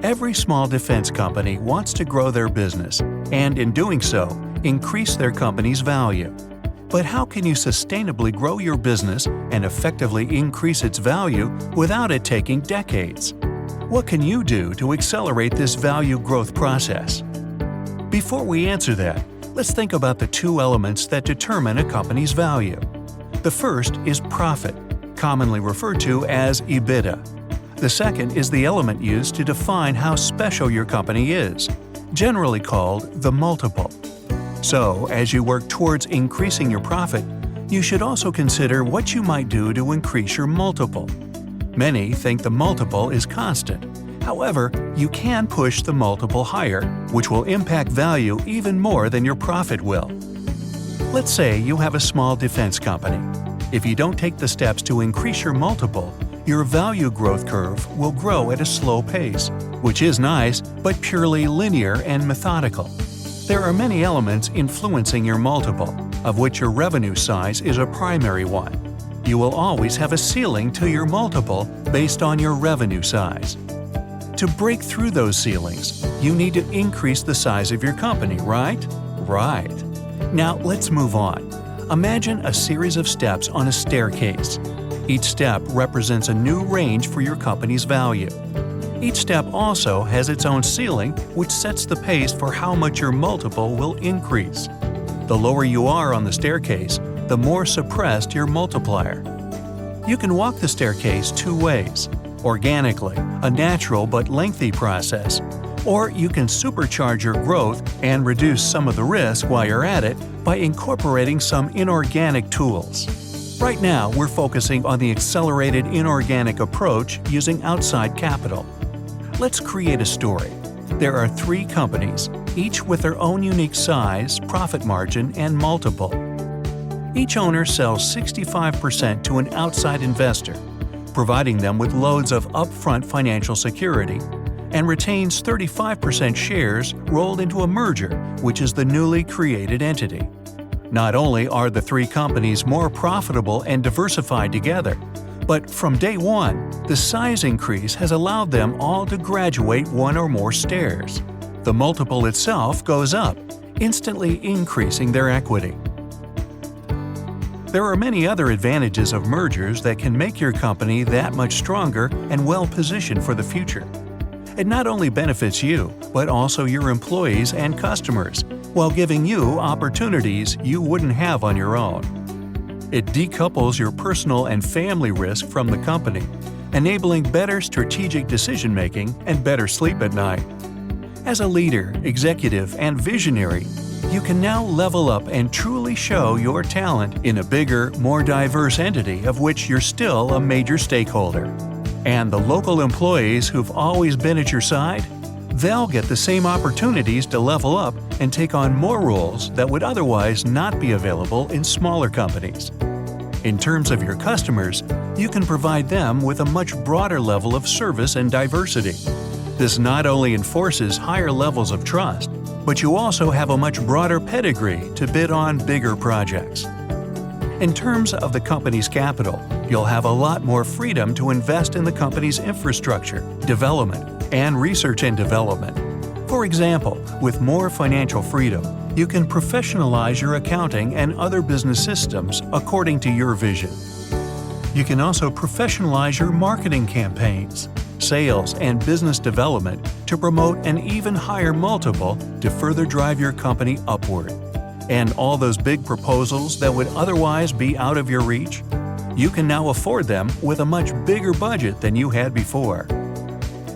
Every small defense company wants to grow their business and, in doing so, increase their company's value. But how can you sustainably grow your business and effectively increase its value without it taking decades? What can you do to accelerate this value growth process? Before we answer that, let's think about the two elements that determine a company's value. The first is profit, commonly referred to as EBITDA. The second is the element used to define how special your company is, generally called the multiple. So, as you work towards increasing your profit, you should also consider what you might do to increase your multiple. Many think the multiple is constant. However, you can push the multiple higher, which will impact value even more than your profit will. Let's say you have a small defense company. If you don't take the steps to increase your multiple, your value growth curve will grow at a slow pace, which is nice, but purely linear and methodical. There are many elements influencing your multiple, of which your revenue size is a primary one. You will always have a ceiling to your multiple based on your revenue size. To break through those ceilings, you need to increase the size of your company, right? Right. Now let's move on. Imagine a series of steps on a staircase. Each step represents a new range for your company's value. Each step also has its own ceiling, which sets the pace for how much your multiple will increase. The lower you are on the staircase, the more suppressed your multiplier. You can walk the staircase two ways: organically, a natural but lengthy process, or you can supercharge your growth and reduce some of the risk while you're at it by incorporating some inorganic tools. Right now, we're focusing on the accelerated inorganic approach using outside capital. Let's create a story. There are 3 companies, each with their own unique size, profit margin, and multiple. Each owner sells 65% to an outside investor, providing them with loads of upfront financial security, and retains 35% shares rolled into a merger, which is the newly created entity. Not only are the 3 companies more profitable and diversified together, but from day one, the size increase has allowed them all to graduate one or more stairs. The multiple itself goes up, instantly increasing their equity. There are many other advantages of mergers that can make your company that much stronger and well-positioned for the future. It not only benefits you, but also your employees and customers, while giving you opportunities you wouldn't have on your own. It decouples your personal and family risk from the company, enabling better strategic decision-making and better sleep at night. As a leader, executive, and visionary, you can now level up and truly show your talent in a bigger, more diverse entity of which you're still a major stakeholder. And the local employees who've always been at your side? They'll get the same opportunities to level up and take on more roles that would otherwise not be available in smaller companies. In terms of your customers, you can provide them with a much broader level of service and diversity. This not only enforces higher levels of trust, but you also have a much broader pedigree to bid on bigger projects. In terms of the company's capital, you'll have a lot more freedom to invest in the company's infrastructure, development, and research and development. For example, with more financial freedom, you can professionalize your accounting and other business systems according to your vision. You can also professionalize your marketing campaigns, sales, and business development to promote an even higher multiple to further drive your company upward. And all those big proposals that would otherwise be out of your reach, you can now afford them with a much bigger budget than you had before.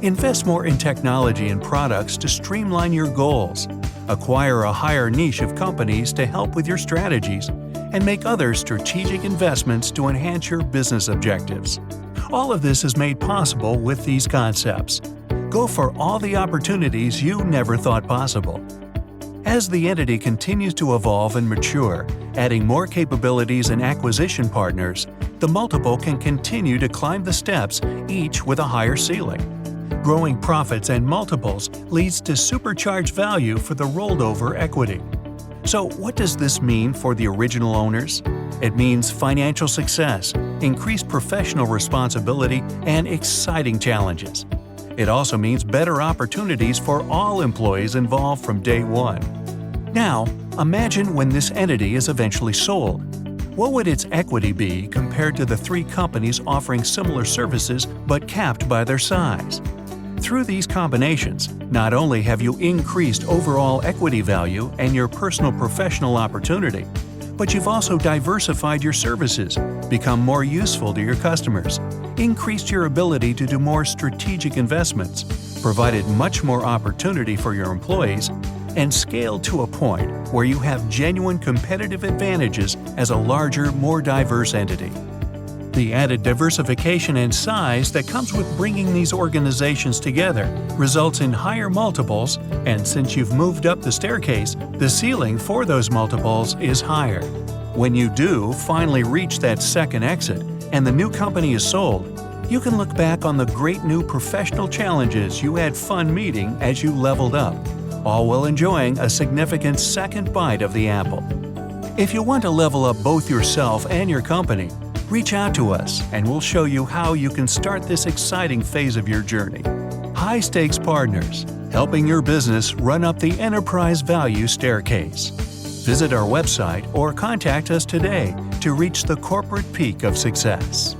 Invest more in technology and products to streamline your goals, acquire a higher niche of companies to help with your strategies, and make other strategic investments to enhance your business objectives. All of this is made possible with these concepts. Go for all the opportunities you never thought possible. As the entity continues to evolve and mature, adding more capabilities and acquisition partners, the multiple can continue to climb the steps, each with a higher ceiling. Growing profits and multiples leads to supercharged value for the rolled over equity. So what does this mean for the original owners? It means financial success, increased professional responsibility, and exciting challenges. It also means better opportunities for all employees involved from day one. Now, imagine when this entity is eventually sold. What would its equity be compared to the 3 companies offering similar services but capped by their size? Through these combinations, not only have you increased overall equity value and your personal professional opportunity, but you've also diversified your services, become more useful to your customers, increased your ability to do more strategic investments, provided much more opportunity for your employees, and scaled to a point where you have genuine competitive advantages as a larger, more diverse entity. The added diversification and size that comes with bringing these organizations together results in higher multiples, and since you've moved up the staircase, the ceiling for those multiples is higher. When you do finally reach that second exit and the new company is sold, you can look back on the great new professional challenges you had fun meeting as you leveled up, all while enjoying a significant second bite of the apple. If you want to level up both yourself and your company, reach out to us and we'll show you how you can start this exciting phase of your journey. High Stakes Partners, helping your business run up the enterprise value staircase. Visit our website or contact us today to reach the corporate peak of success.